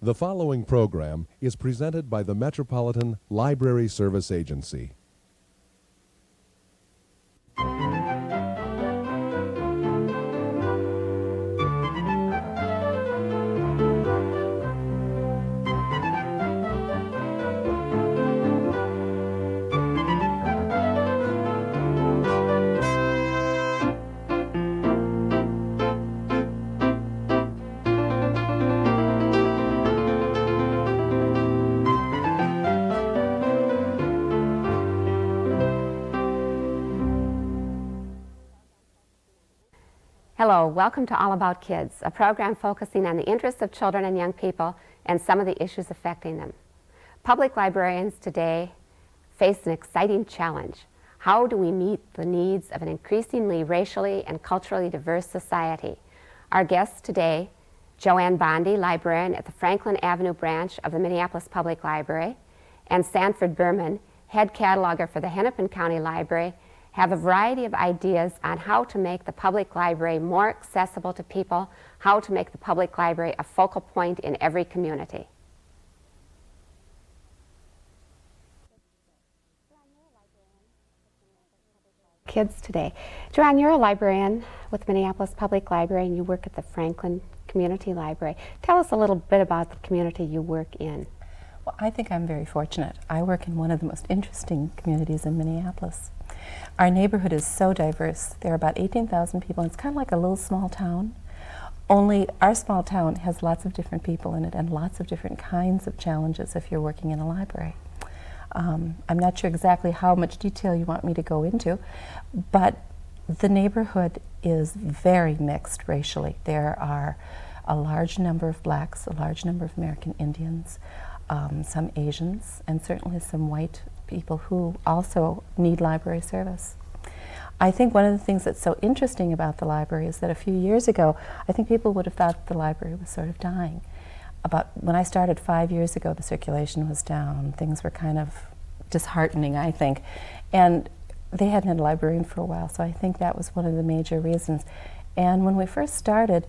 The following program is presented by the Metropolitan Library Service Agency. Hello, welcome to All About Kids, a program focusing on the interests of children and young people and some of the issues affecting them. Public librarians today face an exciting challenge. How do we meet the needs of an increasingly racially and culturally diverse society? Our guests today, Joanne Bondy, librarian at the Franklin Avenue branch of the Minneapolis Public Library, and Sanford Berman, head cataloger for the Hennepin County Library, have a variety of ideas on how to make the public library more accessible to people, how to make the public library a focal point in every community. Kids today. Joanne, you're a librarian with Minneapolis Public Library and you work at the Franklin Community Library. Tell us a little bit about the community you work in. Well, I think I'm very fortunate. I work in one of the most interesting communities in Minneapolis. Our neighborhood is so diverse. There are about 18,000 people, and it's kind of like a little small town. Only our small town has lots of different people in it and lots of different kinds of challenges if you're working in a library. I'm not sure exactly how much detail you want me to go into, but the neighborhood is very mixed racially. There are a large number of blacks, a large number of American Indians, some Asians, and certainly some white people who also need library service. I think one of the things that's so interesting about the library is that a few years ago, I think people would have thought the library was sort of dying. About when I started 5 years ago, the circulation was down. Things were kind of disheartening, I think. And they hadn't had a librarian for a while, so I think that was one of the major reasons. And when we first started,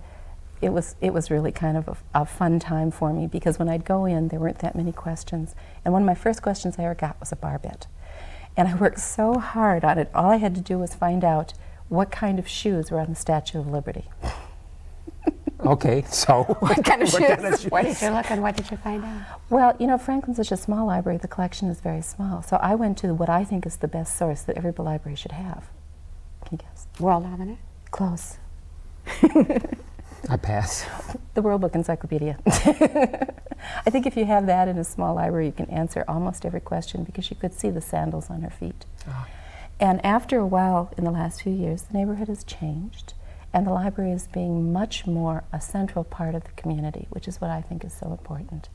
it was really kind of a fun time for me because when I'd go in, there weren't that many questions. And one of my first questions I ever got was a bar bet. And I worked so hard on it. All I had to do was find out what kind of shoes were on the Statue of Liberty. Okay, so What kind of shoes? Where did you look and what did you find out? Well, you know, Franklin's such a small library, the collection is very small. So I went to what I think is the best source that every library should have. Can you guess? World Almanac? Close. I pass. The World Book Encyclopedia. I think if you have that in a small library, you can answer almost every question because you could see the sandals on her feet. Oh. And after a while, in the last few years, the neighborhood has changed, and the library is being much more a central part of the community, which is what I think is so important.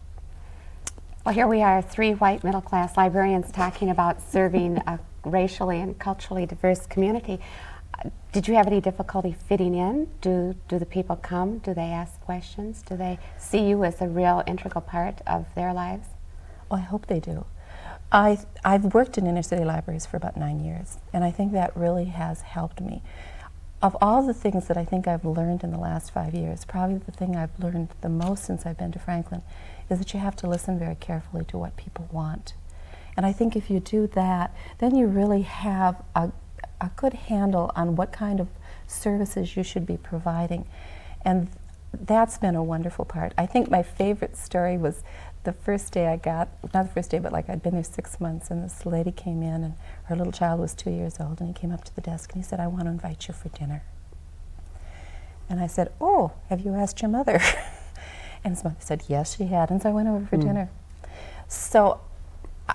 Well, here we are, three white middle-class librarians talking about serving a racially and culturally diverse community. Did you have any difficulty fitting in? Do the people come? Do they ask questions? Do they see you as a real integral part of their lives? Well, I hope they do. I've worked in inner city libraries for about 9 years, and I think that really has helped me. Of all the things that I think I've learned in the last 5 years, probably the thing I've learned the most since I've been to Franklin is that you have to listen very carefully to what people want. And I think if you do that, then you really have a good handle on what kind of services you should be providing. And that's been a wonderful part. I think my favorite story was the first day I got, not the first day, but like I'd been there 6 months, and this lady came in and her little child was 2 years old, and he came up to the desk and he said, "I want to invite you for dinner." And I said, "Oh, have you asked your mother?" And his mother said, yes, she had, and so I went over for dinner. So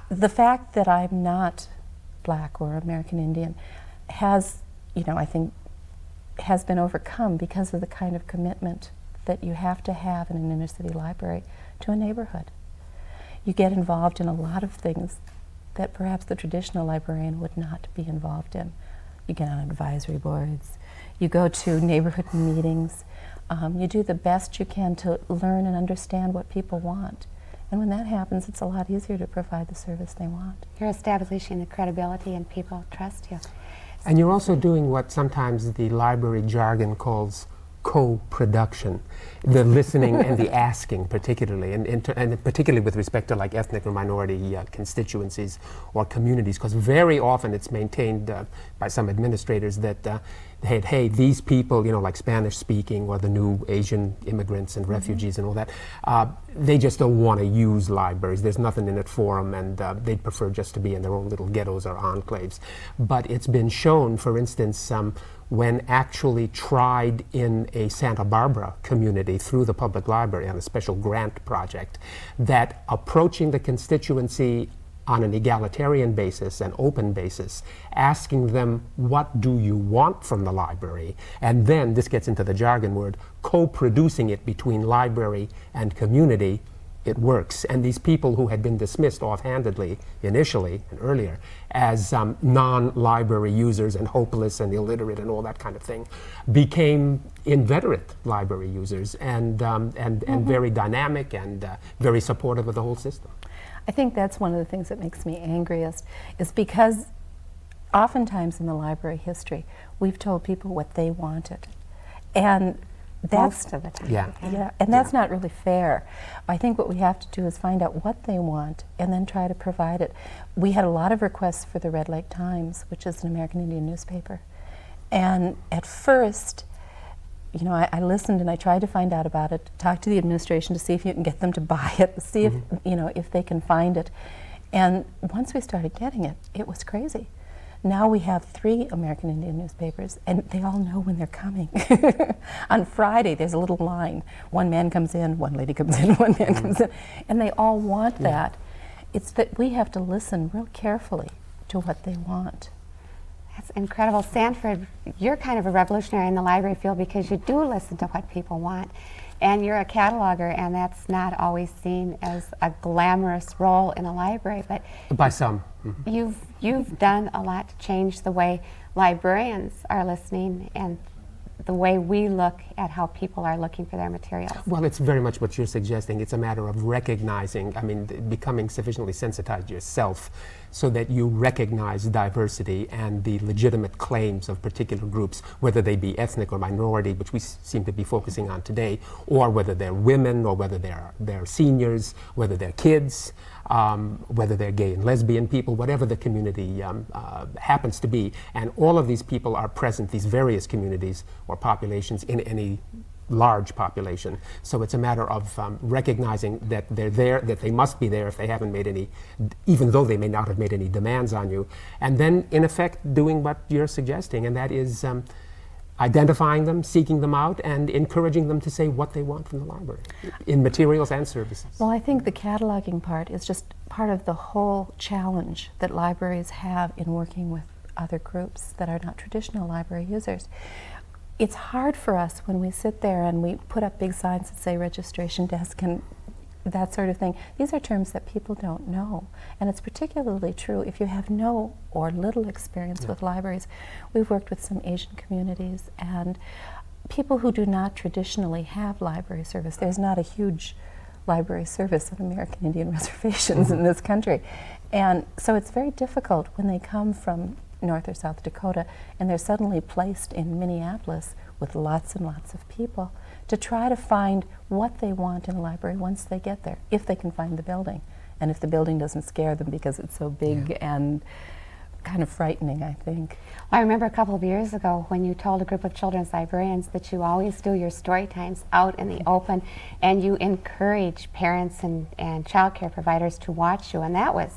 the fact that I'm not black or American Indian has, you know, I think has been overcome because of the kind of commitment that you have to have in an inner city library to a neighborhood. You get involved in a lot of things that perhaps the traditional librarian would not be involved in. You get on advisory boards, you go to neighborhood meetings, you do the best you can to learn and understand what people want. And when that happens, it's a lot easier to provide the service they want. You're establishing the credibility and people trust you. And you're also doing what sometimes the library jargon calls co-production, the listening and the asking particularly, and particularly with respect to like ethnic or minority constituencies or communities, because very often it's maintained by some administrators that hey, these people, like Spanish speaking or the new Asian immigrants and refugees and all that, they just don't want to use libraries. There's nothing in it for them, and they'd prefer just to be in their own little ghettos or enclaves. But it's been shown, for instance, when actually tried in a Santa Barbara community through the public library on a special grant project, that approaching the constituency on an egalitarian basis, an open basis, asking them, what do you want from the library? And then, this gets into the jargon word, co-producing it between library and community, it works. And these people who had been dismissed offhandedly initially and earlier as non-library users and hopeless and illiterate and all that kind of thing became inveterate library users and very dynamic and very supportive of the whole system. I think that's one of the things that makes me angriest, is because oftentimes in the library history, we've told people what they wanted. And that's most of the time. Yeah, and that's not really fair. I think what we have to do is find out what they want and then try to provide it. We had a lot of requests for the Red Lake Times, which is an American Indian newspaper. And at first, I listened and I tried to find out about it, talk to the administration to see if you can get them to buy it, see if, if they can find it. And once we started getting it, it was crazy. Now we have 3 American Indian newspapers, and they all know when they're coming. On Friday, there's a little line. One man comes in, one lady comes in, one man comes in, and they all want that. It's that we have to listen real carefully to what they want. That's incredible. Sanford, you're kind of a revolutionary in the library field because you do listen to what people want. And you're a cataloger, and that's not always seen as a glamorous role in a library. But by some. Mm-hmm. You've done a lot to change the way librarians are listening and the way we look at how people are looking for their materials. Well, it's very much what you're suggesting. It's a matter of recognizing, becoming sufficiently sensitized yourself so that you recognize diversity and the legitimate claims of particular groups, whether they be ethnic or minority, which we seem to be focusing on today, or whether they're women, or whether they're seniors, whether they're kids, whether they're gay and lesbian people, whatever the community happens to be. And all of these people are present, these various communities or populations, in any large population. So it's a matter of recognizing that they're there, that they must be there if they haven't made any, even though they may not have made any demands on you. And then, in effect, doing what you're suggesting, and that is identifying them, seeking them out, and encouraging them to say what they want from the library in materials and services. Well, I think the cataloging part is just part of the whole challenge that libraries have in working with other groups that are not traditional library users. It's hard for us when we sit there and we put up big signs that say registration desk and that sort of thing. These are terms that people don't know. And it's particularly true if you have no or little experience with libraries. We've worked with some Asian communities and people who do not traditionally have library service. There's not a huge library service of American Indian reservations in this country. And so it's very difficult when they come from North or South Dakota and they're suddenly placed in Minneapolis with lots and lots of people to try to find what they want in a library once they get there, if they can find the building, and if the building doesn't scare them because it's so big and kind of frightening, I think. Well, I remember a couple of years ago when you told a group of children's librarians that you always do your story times out in the open, and you encourage parents and child care providers to watch you, and that was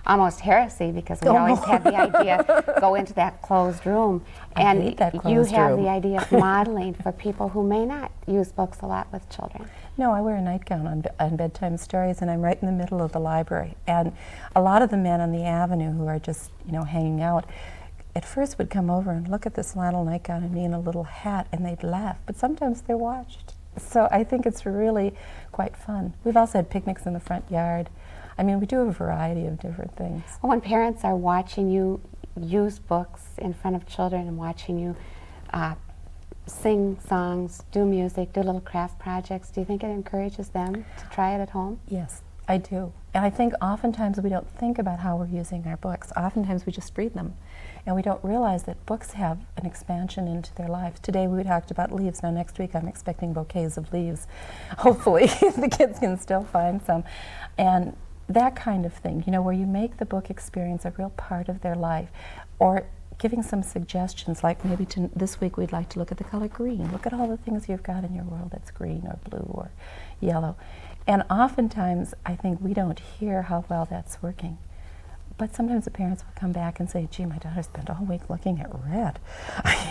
almost heresy because we always had the idea go into that closed room. And you have the idea of modeling for people who may not use books a lot with children. No, I wear a nightgown on bedtime stories, and I'm right in the middle of the library. And a lot of the men on the avenue who are just, hanging out, at first would come over and look at this flannel nightgown and me in a little hat, and they'd laugh. But sometimes they're watched. So I think it's really quite fun. We've also had picnics in the front yard. We do a variety of different things. Well, when parents are watching you use books in front of children and watching you sing songs, do music, do little craft projects, do you think it encourages them to try it at home? Yes, I do. And I think oftentimes we don't think about how we're using our books. Oftentimes we just read them. And we don't realize that books have an expansion into their lives. Today we talked about leaves. Now next week I'm expecting bouquets of leaves. Hopefully the kids can still find some. And that kind of thing, you know, where you make the book experience a real part of their life. Or giving some suggestions, like maybe this week we'd like to look at the color green. Look at all the things you've got in your world that's green or blue or yellow. And oftentimes I think we don't hear how well that's working. But sometimes the parents will come back and say, gee, my daughter spent all week looking at red.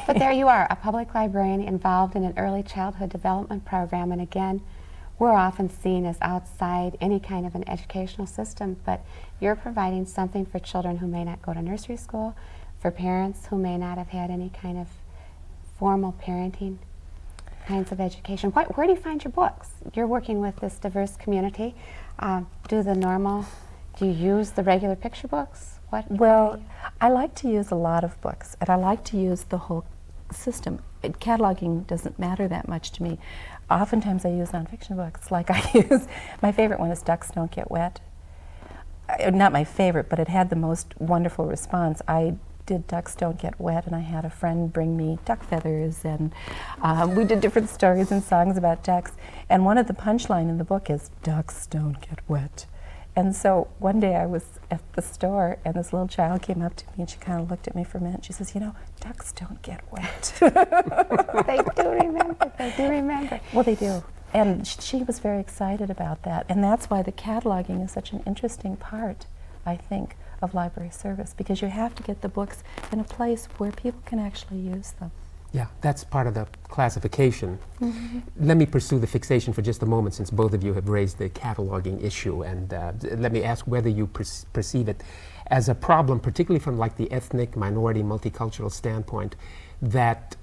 But there you are, a public librarian involved in an early childhood development program. And again, we're often seen as outside any kind of an educational system, but you're providing something for children who may not go to nursery school, for parents who may not have had any kind of formal parenting kinds of education. Where do you find your books? You're working with this diverse community. Do you use the regular picture books? Well, I like to use a lot of books, and I like to use the whole system. Cataloging doesn't matter that much to me. Oftentimes I use nonfiction books, like my favorite one is Ducks Don't Get Wet. Not my favorite, but it had the most wonderful response. I did Ducks Don't Get Wet, and I had a friend bring me duck feathers, and we did different stories and songs about ducks. And one of the punchline in the book is, Ducks Don't Get Wet. And so one day I was at the store, and this little child came up to me, and she kind of looked at me for a minute. She says, you know, ducks don't get wet. They do remember. Well, they do. And she was very excited about that. And that's why the cataloging is such an interesting part, I think, of library service, because you have to get the books in a place where people can actually use them. Yeah, that's part of the classification. Let me pursue the fixation for just a moment, since both of you have raised the cataloging issue, and let me ask whether you perceive it as a problem, particularly from like the ethnic, minority, multicultural standpoint, that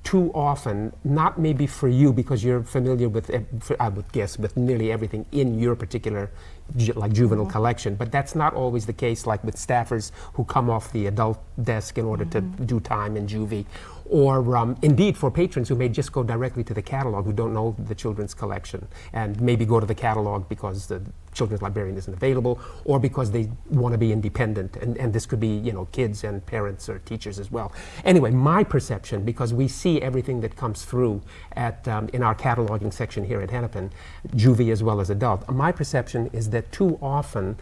too often, not maybe for you because you're familiar with, I would guess, with nearly everything in your particular juvenile collection, but that's not always the case, like with staffers who come off the adult desk in order to do time in juvie, or indeed for patrons who may just go directly to the catalog, who don't know the children's collection, and maybe go to the catalog because the children's librarian isn't available, or because they want to be independent, and this could be, you know, kids and parents or teachers as well. Anyway, my perception, because we see everything that comes through at in our cataloging section here at Hennepin, juvie as well as adult, my perception is that too often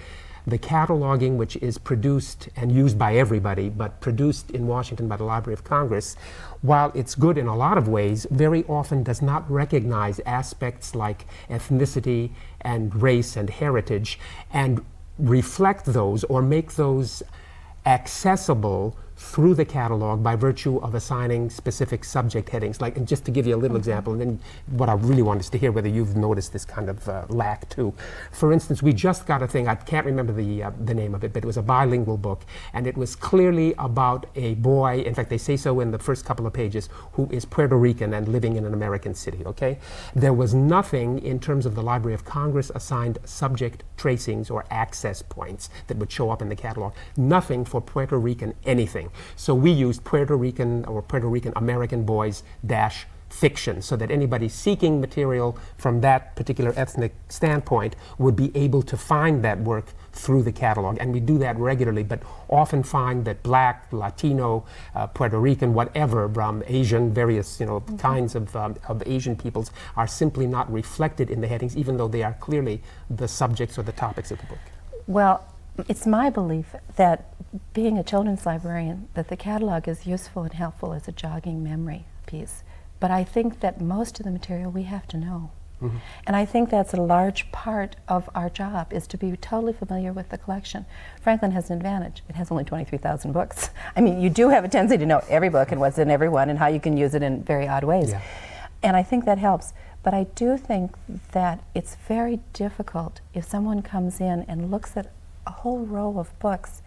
the cataloging, which is produced and used by everybody, but produced in Washington by the Library of Congress, while it's good in a lot of ways, very often does not recognize aspects like ethnicity and race and heritage, and reflect those or make those accessible through the catalog by virtue of assigning specific subject headings. Like, and just to give you a little example, and then what I really want is to hear whether you've noticed this kind of lack too. For instance, we just got a thing, I can't remember the name of it, but it was a bilingual book, and it was clearly about a boy, in fact they say so in the first couple of pages, who is Puerto Rican and living in an American city, okay? There was nothing in terms of the Library of Congress assigned subject tracings or access points that would show up in the catalog. Nothing for Puerto Rican anything. So we used Puerto Rican or Puerto Rican American boys dash fiction, so that anybody seeking material from that particular ethnic standpoint would be able to find that work through the catalog. And we do that regularly, but often find that Black, Latino, Puerto Rican, whatever, Asian, various kinds of Asian peoples are simply not reflected in the headings, even though they are clearly the subjects or the topics of the book. Well, it's my belief that being a children's librarian, that the catalog is useful and helpful as a jogging memory piece. But I think that most of the material we have to know. And I think that's a large part of our job, is to be totally familiar with the collection. Franklin has an advantage. It has only 23,000 books. I mean, you do have a tendency to know every book and what's in every one and how you can use it in very odd ways. Yeah. And I think that helps. But I do think that it's very difficult if someone comes in and looks at a whole row of books,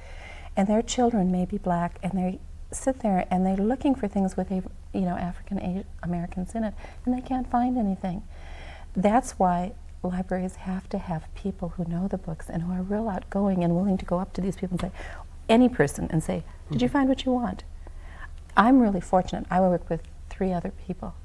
and their children may be Black, and they sit there and they're looking for things with African Americans in it, and they can't find anything. That's why libraries have to have people who know the books and who are real outgoing and willing to go up to these people and say, any person, and say, did you find what you want? I'm really fortunate. I work with 3 other people,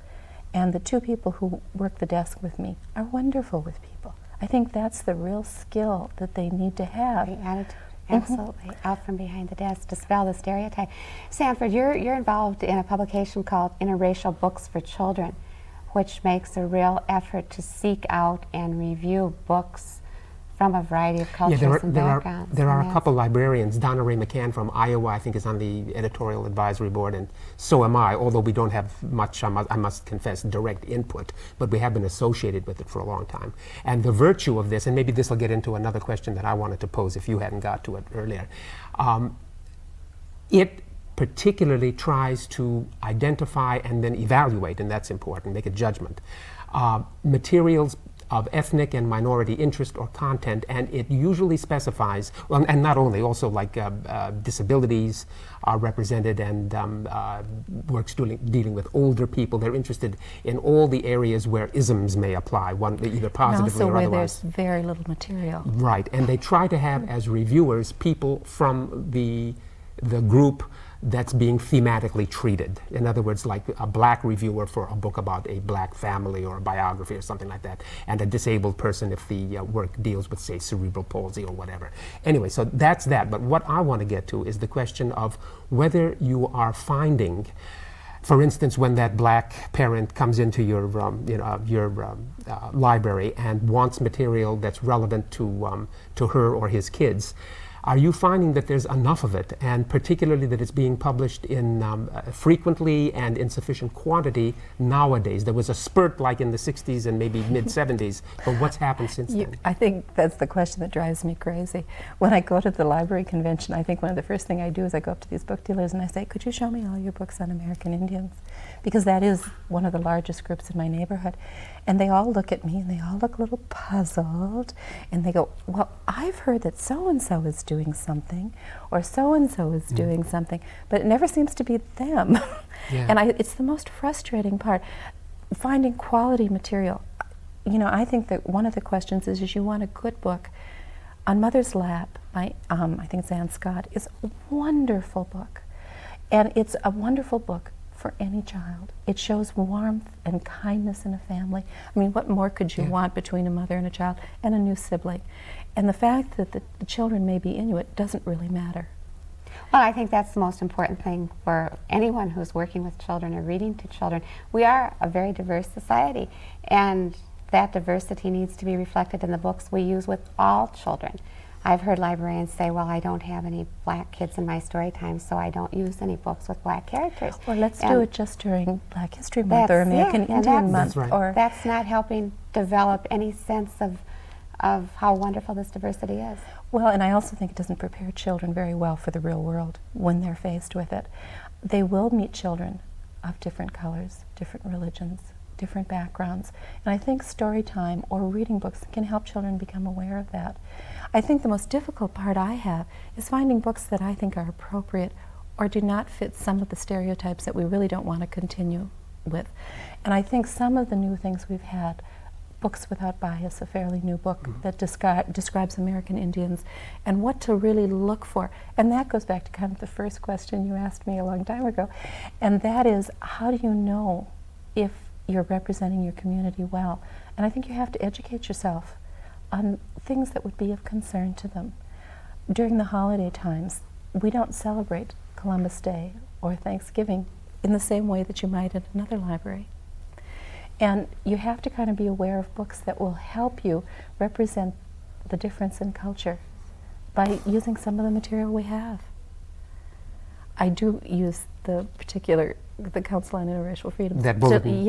and the 2 people who work the desk with me are wonderful with people. I think that's the real skill that they need to have. Great attitude. Absolutely. Out from behind the desk, dispel the stereotype. Sanford, you're involved in a publication called Interracial Books for Children, which makes a real effort to seek out and review books from a variety of cultures and backgrounds. There are a couple librarians. Donna Ray McCann from Iowa, I think, is on the editorial advisory board, and so am I, although we don't have much, I must confess, direct input, but we have been associated with it for a long time. And the virtue of this, and maybe this will get into another question that I wanted to pose if you hadn't got to it earlier, it particularly tries to identify and then evaluate, and that's important, make a judgment, materials of ethnic and minority interest or content, and it usually specifies, well, and not only, also like disabilities are represented, and works dealing with older people. They're interested in all the areas where isms may apply, either positively or where otherwise. there's very little material. Right, and they try to have as reviewers people from the group that's being thematically treated. In other words, like a black reviewer for a book about a black family or a biography or something like that, and a disabled person if the work deals with, say, cerebral palsy or whatever. Anyway, so that's that. But what I want to get to is the question of whether you are finding, for instance, when that black parent comes into your library and wants material that's relevant to her or his kids, are you finding that there's enough of it, and particularly that it's being published in frequently and in sufficient quantity nowadays? There was a spurt like in the 60s and maybe mid-70s, but what's happened since then? I think that's the question that drives me crazy. When I go to the library convention, I think one of the first things I do is I go up to these book dealers and I say, could you show me all your books on American Indians? Because that is one of the largest groups in my neighborhood. And they all look at me and they all look a little puzzled, and they go, well, I've heard that so-and-so is doing something, or so-and-so is doing something, but it never seems to be them. Yeah. And it's the most frustrating part, finding quality material. You know, I think that one of the questions is you want a good book. On Mother's Lap, by I think it's Ann Scott, is a wonderful book. And it's a wonderful book for any child. It shows warmth and kindness in a family. I mean, what more could you want between a mother and a child and a new sibling? And the fact that the children may be Inuit doesn't really matter. Well, I think that's the most important thing for anyone who's working with children or reading to children. We are a very diverse society, and that diversity needs to be reflected in the books we use with all children. I've heard librarians say, well, I don't have any black kids in my story time, so I don't use any books with black characters. Well, let's do it just during Black History Month or American Indian Month. That's right. Or that's not helping develop any sense of how wonderful this diversity is. well, and I also think it doesn't prepare children very well for the real world when they're faced with it. They will meet children of different colors, different religions, different backgrounds, and I think story time or reading books can help children become aware of that. I think the most difficult part I have is finding books that I think are appropriate or do not fit some of the stereotypes that we really don't want to continue with. And I think some of the new things we've had, Books Without Bias, a fairly new book that describes American Indians and what to really look for. And that goes back to kind of the first question you asked me a long time ago. And that is, how do you know if you're representing your community well? And I think you have to educate yourself on things that would be of concern to them. During the holiday times, we don't celebrate Columbus Day or Thanksgiving in the same way that you might at another library. And you have to kind of be aware of books that will help you represent the difference in culture by using some of the material we have. I do use the Council on Interracial Freedom. That bulletin.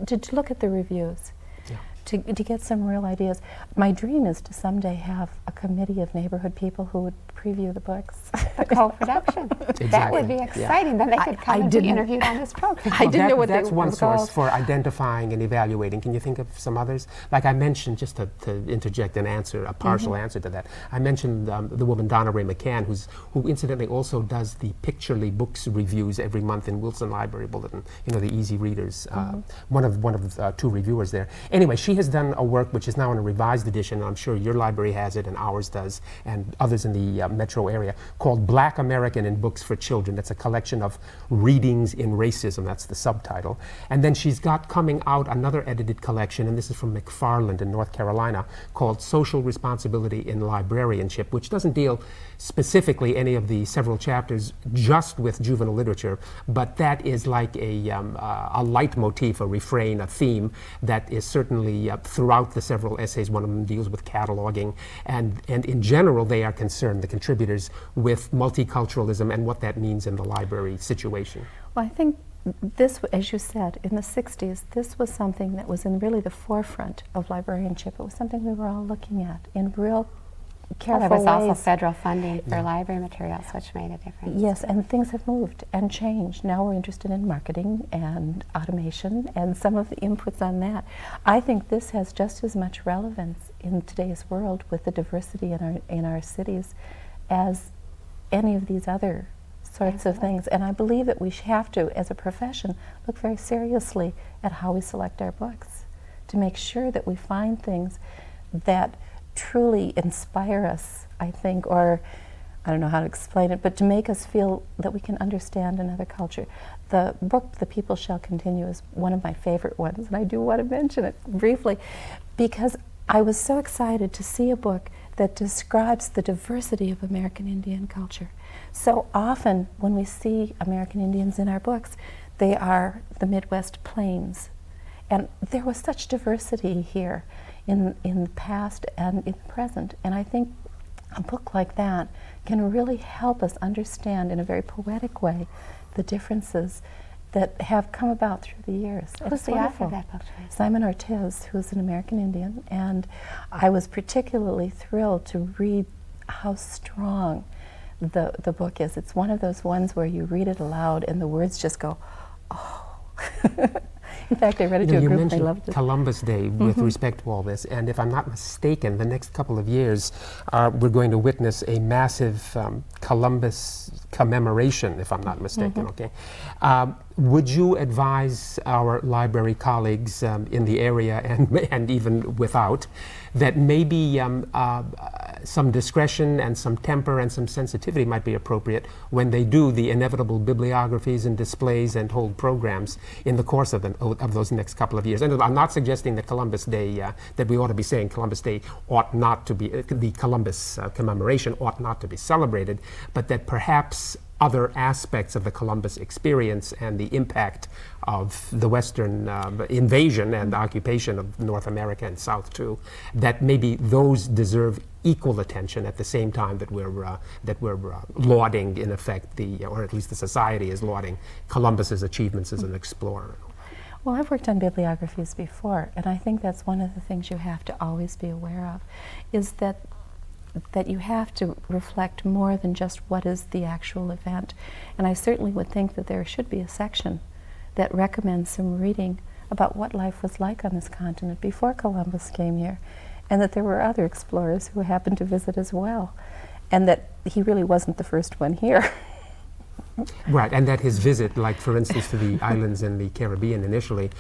To look at the reviews. Yeah. To get some real ideas. My dream is to someday have a committee of neighborhood people who would preview the books. A co-production. Exactly. That would be exciting. Then they could come and be interviewed on this program. I didn't know what that's they one were source called. for identifying and evaluating. Can you think of some others? Like I mentioned, just to interject an answer, a partial answer to that, I mentioned the woman Donna Ray McCann, who incidentally also does the Picturely Books reviews every month in Wilson Library Bulletin. You know, the easy readers. One of two reviewers there. Anyway, she has done a work which is now in a revised edition. I'm sure your library has it, and ours does, and others in the metro area, called called Black American in Books for Children. That's a collection of readings in racism. That's the subtitle. And then she's got coming out another edited collection, and this is from McFarland in North Carolina, called Social Responsibility in Librarianship, which doesn't deal specifically any of the several chapters just with juvenile literature, but that is like a leitmotif, a refrain, a theme that is certainly throughout the several essays. One of them deals with cataloging, and in general they are concerned, the contributors, with multiculturalism and what that means in the library situation. Well, I think this, as you said, in the 60s, this was something that was in really the forefront of librarianship. It was something we were all looking at in real careful there was ways. also federal funding for library materials, which made a difference. Yes, and things have moved and changed. Now we're interested in marketing and automation and some of the inputs on that. I think this has just as much relevance in today's world with the diversity in our cities as any of these other sorts of things. And I believe that we have to, as a profession, look very seriously at how we select our books to make sure that we find things that truly inspire us, I think, or I don't know how to explain it, but to make us feel that we can understand another culture. The book, The People Shall Continue, is one of my favorite ones, and I do want to mention it briefly because I was so excited to see a book that describes the diversity of American Indian culture. So often when we see American Indians in our books, they are the Midwest Plains. And there was such diversity here in the past and in the present. And I think a book like that can really help us understand in a very poetic way the differences that have come about through the years. Who's the author of that book? Simon Ortiz, who's an American Indian, and I was particularly thrilled to read how strong the book is. It's one of those ones where you read it aloud and the words just go, oh. In fact, I read it to a group and I loved it. Columbus Day with respect to all this, and if I'm not mistaken, the next couple of years we're going to witness a massive Columbus commemoration, if I'm not mistaken, okay? Would you advise our library colleagues in the area and even without that maybe some discretion and some temper and some sensitivity might be appropriate when they do the inevitable bibliographies and displays and hold programs in the course of those next couple of years? And I'm not suggesting that Columbus Day, that we ought to be saying Columbus Day ought not to be, the Columbus commemoration ought not to be celebrated, but that perhaps other aspects of the Columbus experience and the impact of the Western invasion and occupation of North America and South too, that maybe those deserve equal attention at the same time that we're lauding, in effect, or at least the society is lauding Columbus's achievements as an explorer. Well, I've worked on bibliographies before, and I think that's one of the things you have to always be aware of, is that you have to reflect more than just what is the actual event. And I certainly would think that there should be a section that recommends some reading about what life was like on this continent before Columbus came here, and that there were other explorers who happened to visit as well, and that he really wasn't the first one here. Right, and that his visit, like for instance to the islands in the Caribbean initially,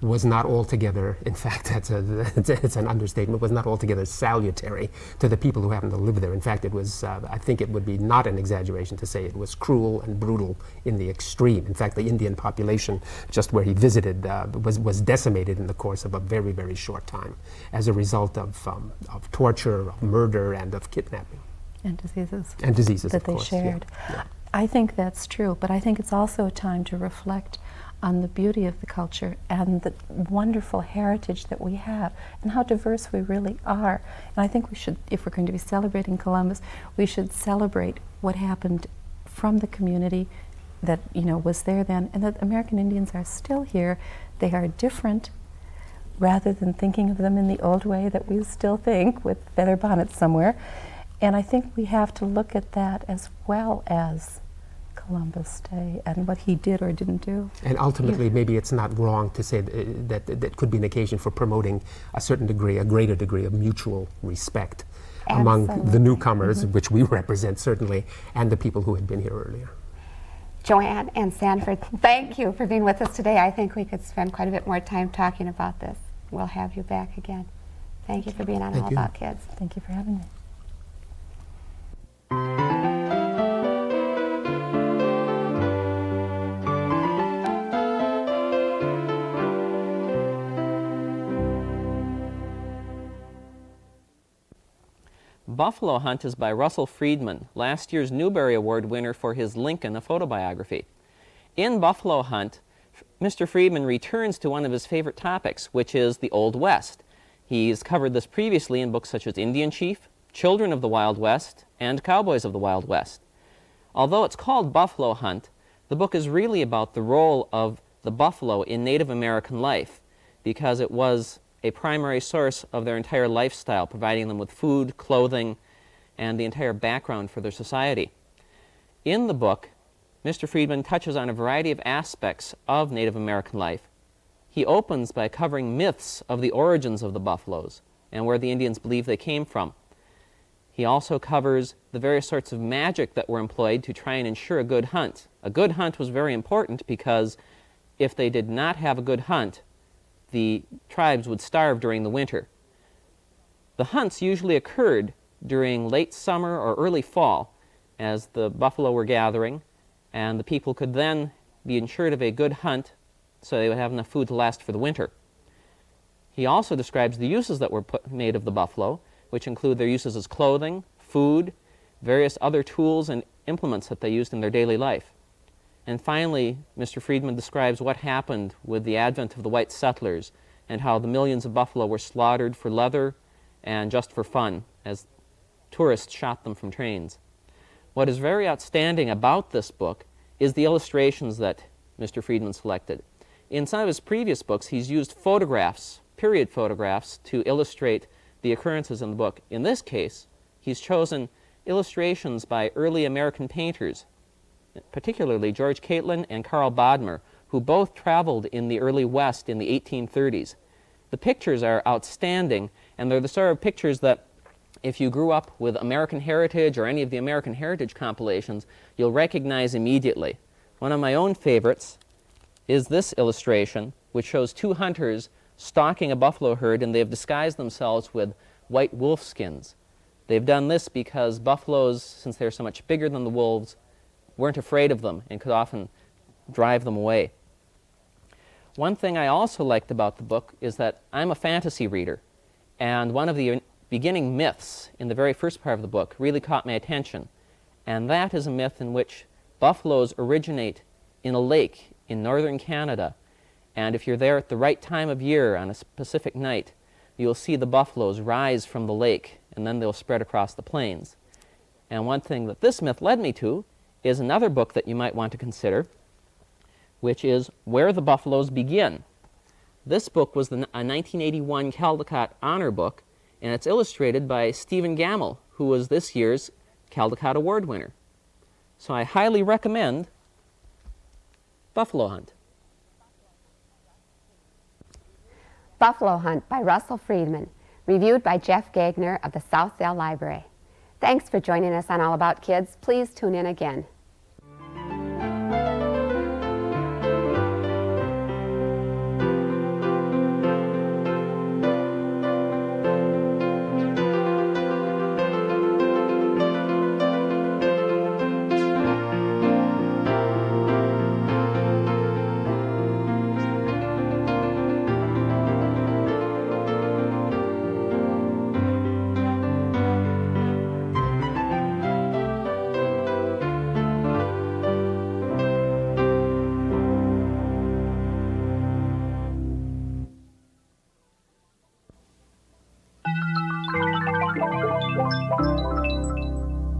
was not altogether, in fact, it's an understatement, was not altogether salutary to the people who happened to live there. In fact, it was, I think it would be not an exaggeration to say it was cruel and brutal in the extreme. In fact, the Indian population, just where he visited, was decimated in the course of a very, very short time as a result of torture, of murder, and of kidnapping. And diseases. And diseases, that of course, they shared. Yeah. I think that's true, but I think it's also a time to reflect on the beauty of the culture and the wonderful heritage that we have and how diverse we really are. And I think we should, if we're going to be celebrating Columbus, we should celebrate what happened from the community that was there then, and that American Indians are still here. They are different, rather than thinking of them in the old way that we still think with feather bonnets somewhere. And I think we have to look at that as well as Columbus Day and what he did or didn't do. And ultimately, maybe it's not wrong to say that could be an occasion for promoting a certain degree, a greater degree of mutual respect among the newcomers, which we represent certainly, and the people who had been here earlier. Joanne and Sanford, thank you for being with us today. I think we could spend quite a bit more time talking about this. We'll have you back again. Thank you for being on All About Kids. Thank you for having me. Buffalo Hunt is by Russell Freedman, last year's Newbery Award winner for his Lincoln, a photobiography. In Buffalo Hunt, Mr. Freedman returns to one of his favorite topics, which is the Old West. He's covered this previously in books such as Indian Chief, Children of the Wild West, and Cowboys of the Wild West. Although it's called Buffalo Hunt, the book is really about the role of the buffalo in Native American life, because it was a primary source of their entire lifestyle, providing them with food, clothing, and the entire background for their society. In the book, Mr. Freedman touches on a variety of aspects of Native American life. He opens by covering myths of the origins of the buffaloes and where the Indians believe they came from. He also covers the various sorts of magic that were employed to try and ensure a good hunt. A good hunt was very important because if they did not have a good hunt, the tribes would starve during the winter. The hunts usually occurred during late summer or early fall as the buffalo were gathering, and the people could then be ensured of a good hunt so they would have enough food to last for the winter. He also describes the uses that were made of the buffalo, which include their uses as clothing, food, various other tools and implements that they used in their daily life. And finally, Mr. Freedman describes what happened with the advent of the white settlers and how the millions of buffalo were slaughtered for leather and just for fun as tourists shot them from trains. What is very outstanding about this book is the illustrations that Mr. Freedman selected. In some of his previous books, he's used photographs, period photographs, to illustrate the occurrences in the book. In this case, he's chosen illustrations by early American painters, particularly George Catlin and Carl Bodmer, who both traveled in the early West in the 1830s. The pictures are outstanding, and they're the sort of pictures that if you grew up with American Heritage or any of the American Heritage compilations, you'll recognize immediately. One of my own favorites is this illustration, which shows two hunters stalking a buffalo herd, and they've disguised themselves with white wolf skins. They've done this because buffaloes, since they're so much bigger than the wolves, weren't afraid of them and could often drive them away. One thing I also liked about the book is that I'm a fantasy reader, and one of the beginning myths in the very first part of the book really caught my attention, and that is a myth in which buffaloes originate in a lake in northern Canada, and if you're there at the right time of year on a specific night, you'll see the buffaloes rise from the lake, and then they'll spread across the plains. And one thing that this myth led me to is another book that you might want to consider, which is Where the Buffaloes Begin. This book was a 1981 Caldecott Honor Book, and it's illustrated by Stephen Gamble, who was this year's Caldecott Award winner. So I highly recommend Buffalo Hunt. Buffalo Hunt by Russell Freedman, reviewed by Jeff Gegner of the Southdale Library. Thanks for joining us on All About Kids. Please tune in again.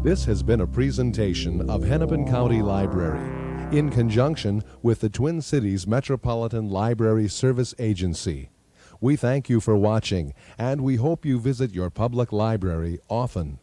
This has been a presentation of Hennepin County Library in conjunction with the Twin Cities Metropolitan Library Service Agency. We thank you for watching, and we hope you visit your public library often.